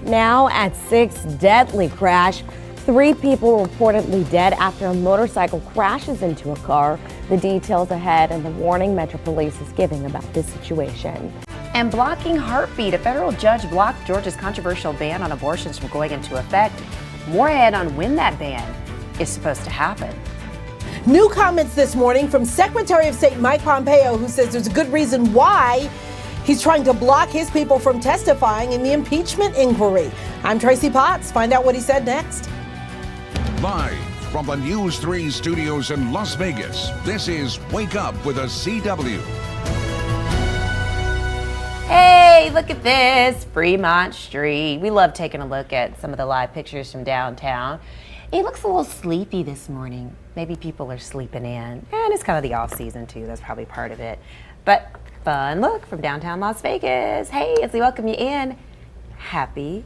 Now at 6, deadly crash. 3 people reportedly dead after a motorcycle crashes into a car. The details ahead and the warning Metro Police is giving about this situation. And blocking heartbeat. A federal judge blocked Georgia's controversial ban on abortions from going into effect. More ahead on when that ban is supposed to happen. New comments this morning from Secretary of State Mike Pompeo, who says there's a good reason why he's trying to block his people from testifying in the impeachment inquiry. I'm Tracy Potts. Find out what he said next. Live from the News 3 studios in Las Vegas, this is Wake Up with a CW. Hey, look at this, Fremont Street. We love taking a look at some of the live pictures from downtown. It looks a little sleepy this morning. Maybe people are sleeping in. And it's kind of the off season too, that's probably part of it. But fun look from downtown Las Vegas. Hey, as we welcome you in, happy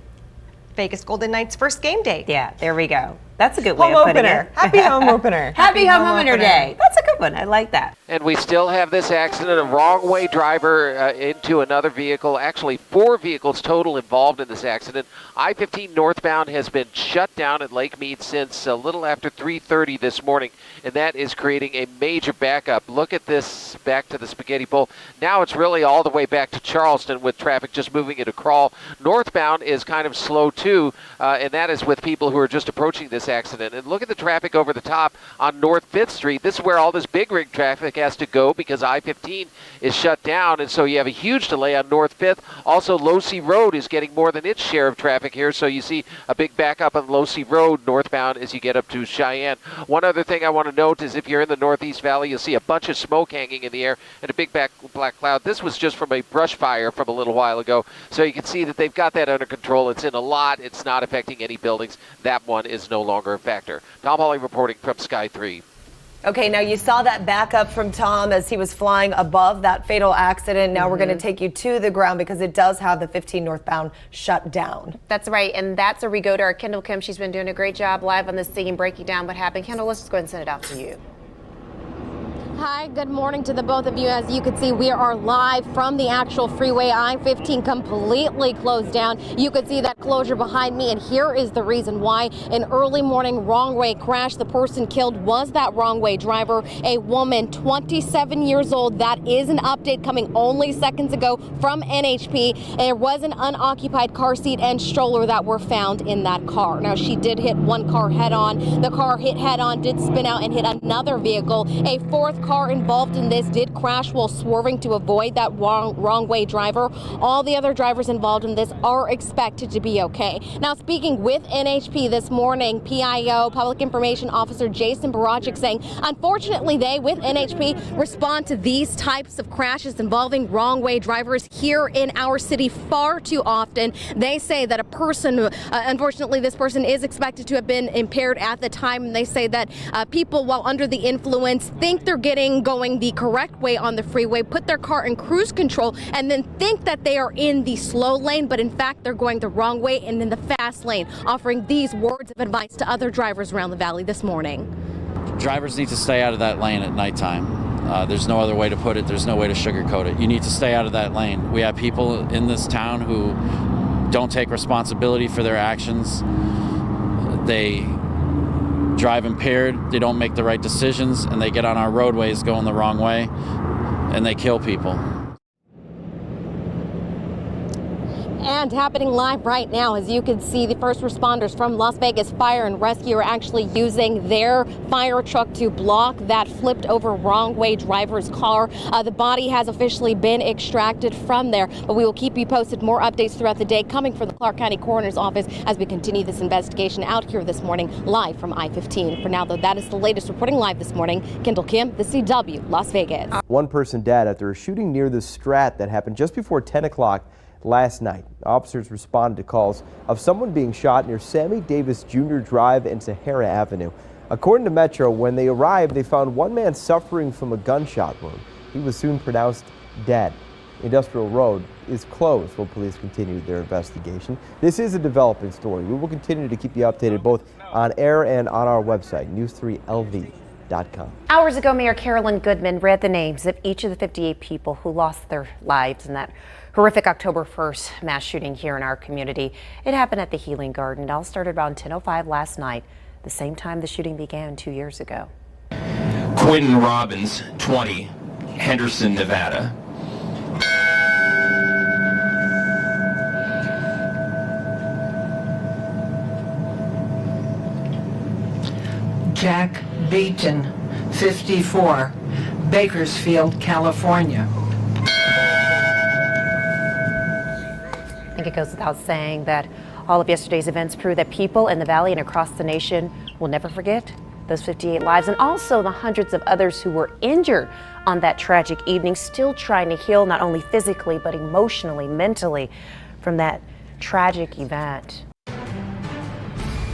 Vegas Golden Knights first game day. Yeah, there we go. That's a good way Home of putting opener. it. Happy home opener. Happy home opener day. That's a good one. I like that. And we still have this accident, a wrong way driver into another vehicle. Actually, 4 vehicles total involved in this accident. I-15 northbound has been shut down at Lake Mead since a little after 3:30 this morning, and that is creating a major backup. Look at this back to the Spaghetti Bowl. Now it's really all the way back to Charleston with traffic just moving at a crawl. Northbound is kind of slow too, and that is with people who are just approaching this accident. And look at the traffic over the top on North 5th Street. This is where all this big rig traffic has to go because I-15 is shut down, and so you have a huge delay on North 5th. Also, Losee Road is getting more than its share of traffic here, so you see a big backup on Losee Road northbound as you get up to Cheyenne. One other thing I want to note is if you're in the Northeast Valley, you'll see a bunch of smoke hanging in the air and a big black cloud. This was just from a brush fire from a little while ago, so you can see that they've got that under control. It's in a lot. It's not affecting any buildings. That one is no longer a factor. Tom Hawley reporting from Sky 3. Okay, now you saw that backup from Tom as he was flying above that fatal accident. Now we're going to take you to the ground because it does have the 15 northbound shut down. That's right, and that's where we go to our Kendall Kim. She's been doing a great job live on the scene, breaking down what happened. Kendall, let's just go ahead and send it out to you. Hi, good morning to the both of you. As you can see, we are live from the actual freeway. I-15 completely closed down. You could see that closure behind me, and here is the reason why. An early morning wrong way crash. The person killed was that wrong way driver, a woman, 27 years old. That is an update coming only seconds ago from NHP. There was an unoccupied car seat and stroller that were found in that car. Now, she did hit one car head on. The car hit head on, did spin out and hit another vehicle. A fourth car involved in this did crash while swerving to avoid that wrong way driver. All the other drivers involved in this are expected to be okay. Now, speaking with NHP this morning, PIO, Public Information Officer Jason Barachik, saying, unfortunately, they, with NHP, respond to these types of crashes involving wrong way drivers here in our city far too often. They say that a person, unfortunately, this person is expected to have been impaired at the time. And they say that people, while under the influence, think they're going the correct way on the freeway, put their car in cruise control, and then think that they are in the slow lane, but in fact they're going the wrong way and in the fast lane, offering these words of advice to other drivers around the valley this morning. Drivers need to stay out of that lane at nighttime. There's no other way to put it. There's no way to sugarcoat it. You need to stay out of that lane. We have people in this town who don't take responsibility for their actions. They drive impaired, they don't make the right decisions, and they get on our roadways going the wrong way, and they kill people. And happening live right now, as you can see, the first responders from Las Vegas Fire and Rescue are actually using their fire truck to block that flipped over wrong way driver's car. The body has officially been extracted from there, but we will keep you posted. More updates throughout the day coming from the Clark County Coroner's Office as we continue this investigation out here this morning live from I-15. For now, though, that is the latest. Reporting live this morning, Kendall Kim, the CW, Las Vegas. One person dead after a shooting near the Strat that happened just before 10 o'clock last night. Officers responded to calls of someone being shot near Sammy Davis Jr. Drive and Sahara Avenue. According to Metro, when they arrived, they found one man suffering from a gunshot wound. He was soon pronounced dead. Industrial Road is closed while police continue their investigation. This is a developing story. We will continue to keep you updated both on air and on our website, News3LV. WFAL.com. Hours ago, Mayor Carolyn Goodman read the names of each of the 58 people who lost their lives in that horrific October 1st mass shooting here in our community. It happened at the Healing Garden. It all started around 10:05 last night, the same time the shooting began 2 years ago. Quentin Robbins, 20, Henderson, Nevada. Jack Beaton, 54, Bakersfield, California. I think it goes without saying that all of yesterday's events prove that people in the Valley and across the nation will never forget those 58 lives, and also the hundreds of others who were injured on that tragic evening, still trying to heal not only physically but emotionally, mentally from that tragic event.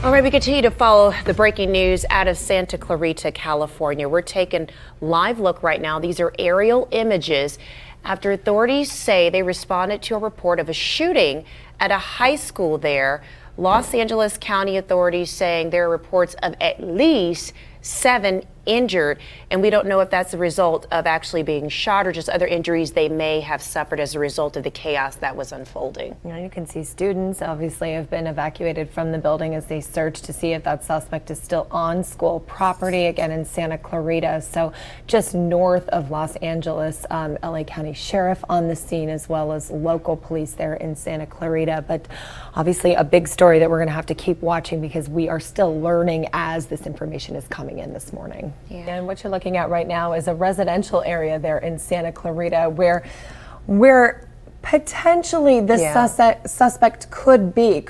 All right, we continue to follow the breaking news out of Santa Clarita, California. We're taking live look right now. These are aerial images after authorities say they responded to a report of a shooting at a high school there. Los Angeles County authorities saying there are reports of at least 7 injured, and we don't know if that's a result of actually being shot or just other injuries they may have suffered as a result of the chaos that was unfolding. You can see students obviously have been evacuated from the building as they search to see if that suspect is still on school property, again in Santa Clarita, so just north of Los Angeles. LA County Sheriff on the scene, as well as local police there in Santa Clarita. But obviously a big story that we're going to have to keep watching, because we are still learning as this information is coming in this morning. Yeah. And what you're looking at right now is a residential area there in Santa Clarita where potentially this suspect could be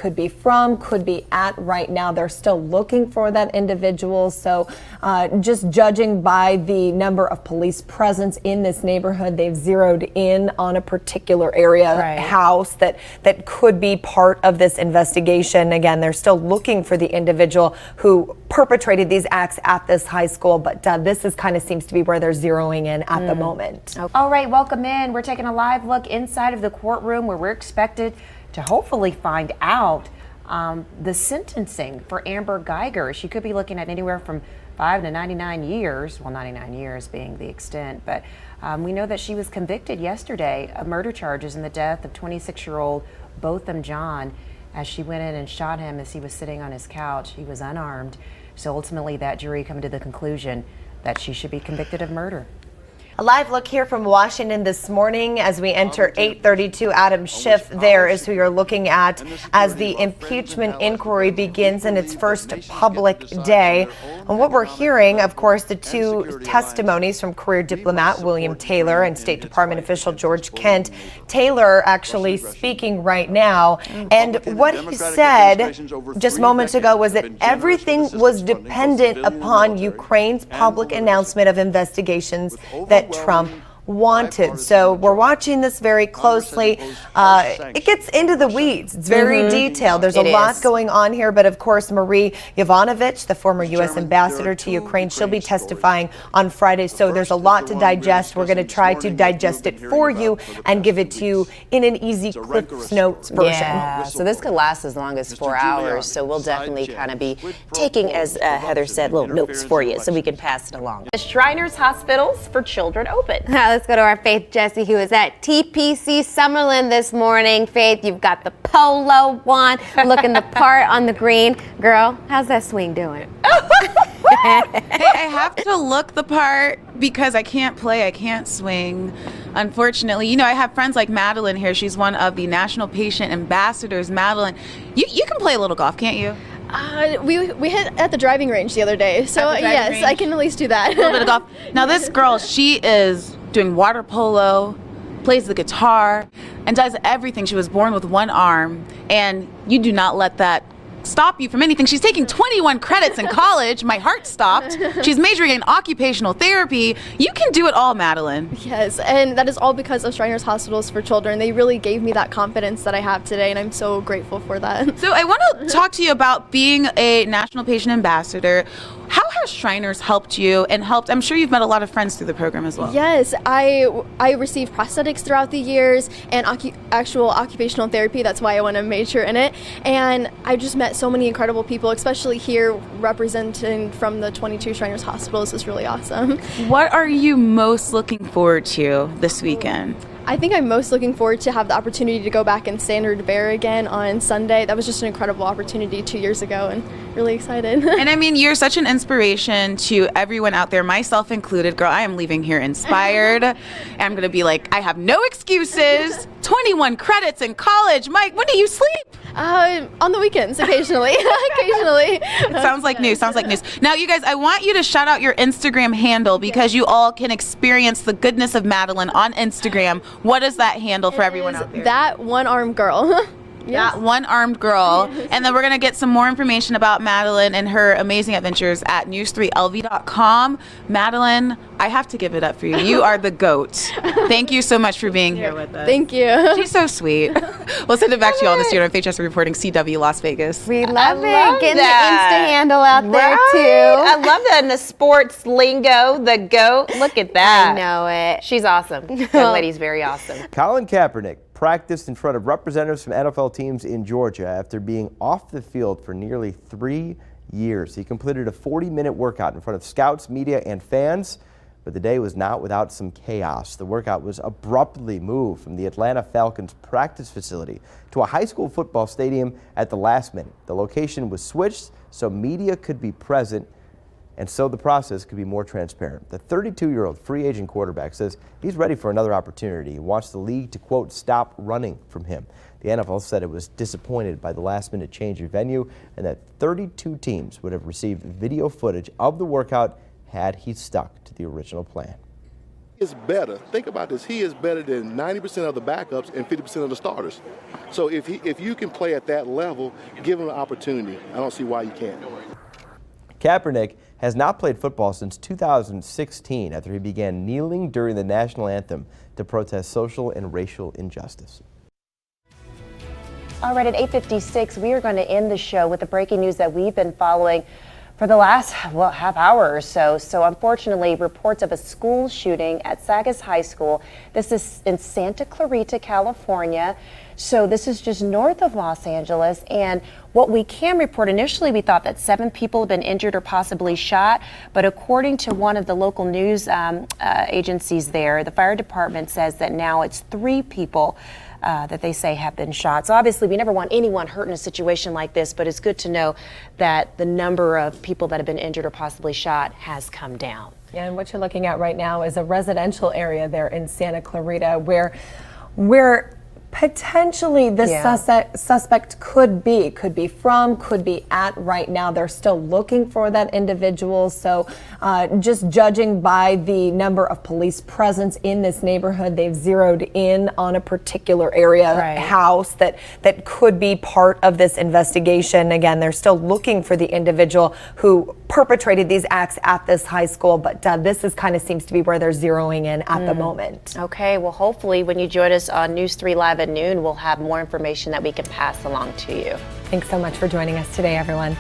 at right now. They're still looking for that individual. So just judging by the number of police presence in this neighborhood, they've zeroed in on a particular area, house that could be part of this investigation. Again, they're still looking for the individual who perpetrated these acts at this high school, but this is kind of seems to be where they're zeroing in at the moment. Okay. All right, welcome in. We're taking a live look inside of the courtroom where we're expected to hopefully find out the sentencing for Amber Guyger. She could be looking at anywhere from 5 to 99 years, well, 99 years being the extent, but we know that she was convicted yesterday of murder charges in the death of 26-year-old Botham Jean as she went in and shot him as he was sitting on his couch. He was unarmed. So ultimately that jury came to the conclusion that she should be convicted of murder. A live look here from Washington this morning as we enter 832. Adam Schiff there is who you're looking at as the impeachment inquiry begins in its first public day. And what we're hearing, of course, the 2 testimonies from career diplomat William Taylor and State Department official George Kent. Taylor actually speaking right now, and what he said just moments ago was that everything was dependent upon Ukraine's public announcement of investigations that Trump wanted. So we're watching this very closely. It gets into the weeds. It's very detailed. There's a lot going on here, but of course Marie Yovanovitch, the former U.S. ambassador to Ukraine, she'll be testifying on Friday. So there's a lot to digest. We're going to try to digest it for you and give it to you in an easy Cliff Notes version. Yeah, so this could last as long as 4 hours. So we'll definitely kind of be taking, as Heather said, little notes for you so we can pass it along. The Shriners Hospitals for Children open. Let's go to our Faith Jesse, who is at TPC Summerlin this morning. Faith, you've got the polo on, looking the part on the green. Girl, how's that swing doing? Hey, I have to look the part because I can't play, I can't swing, unfortunately. You know, I have friends like Madeline here. She's one of the National Patient Ambassadors. Madeline, you can play a little golf, can't you? We hit at the driving range the other day, so yes, I can at least do that. A little bit of golf. Now this girl, she is doing water polo, plays the guitar, and does everything. She was born with one arm, and you do not let that stop you from anything. She's taking 21 credits in college. My heart stopped. She's majoring in occupational therapy. You can do it all, Madeline. Yes, and that is all because of Shriners Hospitals for Children. They really gave me that confidence that I have today, and I'm so grateful for that. So I want to talk to you about being a National Patient Ambassador. How has Shriners helped you and helped? I'm sure you've met a lot of friends through the program as well. Yes, I received prosthetics throughout the years and actual occupational therapy. That's why I want to major in it. And I just met so many incredible people, especially here representing from the 22 Shriners hospitals. This is really awesome. What are you most looking forward to this weekend? I think I'm most looking forward to have the opportunity to go back and Standard Bear again on Sunday. That was just an incredible opportunity 2 years ago, and really excited. And I mean, you're such an inspiration to everyone out there, myself included. Girl, I am leaving here inspired. I'm going to be like, I have no excuses. 21 credits in college. Mike, when do you sleep? On the weekends, occasionally. Occasionally. Sounds like news. Sounds like news. Now, you guys, I want you to shout out your Instagram handle because you all can experience the goodness of Madeline on Instagram. What is that handle for everyone out there? That one-armed girl. That one-armed girl. And then we're going to get some more information about Madeline and her amazing adventures at news3lv.com. Madeline, I have to give it up for you. You are the GOAT. Thank you so much for being here with us. Thank you. She's so sweet. We'll send it back to you all this year on Faith Chester reporting CW Las Vegas. We love it. Getting the that. Insta handle out there, Right? too. I love that in the sports lingo, the GOAT. Look at that. I know it. She's awesome. Young lady's very awesome. Colin Kaepernick practiced in front of representatives from NFL teams in Georgia after being off the field for nearly 3 years. He completed a 40-minute workout in front of scouts, media, and fans, but the day was not without some chaos. The workout was abruptly moved from the Atlanta Falcons practice facility to a high school football stadium at the last minute. The location was switched so media could be present, and so the process could be more transparent. The 32-year-old free agent quarterback says he's ready for another opportunity. He wants the league to, quote, stop running from him. The NFL said it was disappointed by the last-minute change of venue and that 32 teams would have received video footage of the workout had he stuck to the original plan. He is better. Think about this. He is better than 90% of the backups and 50% of the starters. So if you can play at that level, give him an opportunity. I don't see why you can't. Kaepernick has not played football since 2016 after he began kneeling during the national anthem to protest social and racial injustice. All right, at 8:56, we are going to end the show with the breaking news that we've been following for the last, half hour or so. So unfortunately, reports of a school shooting at Sagas High School. This is in Santa Clarita, California. So this is just north of Los Angeles. And what we can report, initially we thought that 7 people have been injured or possibly shot. But according to one of the local news agencies there, the fire department says that now it's 3 people that they say have been shot. So obviously we never want anyone hurt in a situation like this, but it's good to know that the number of people that have been injured or possibly shot has come down. Yeah, and what you're looking at right now is a residential area there in Santa Clarita where potentially this suspect could be at right now. They're still looking for that individual. So just judging by the number of police presence in this neighborhood, they've zeroed in on a particular area, house that could be part of this investigation. Again, they're still looking for the individual who perpetrated these acts at this high school, but this is kind of seems to be where they're zeroing in at the moment. Okay, well hopefully when you join us on News 3 Live at noon, we'll have more information that we can pass along to you. Thanks so much for joining us today, everyone.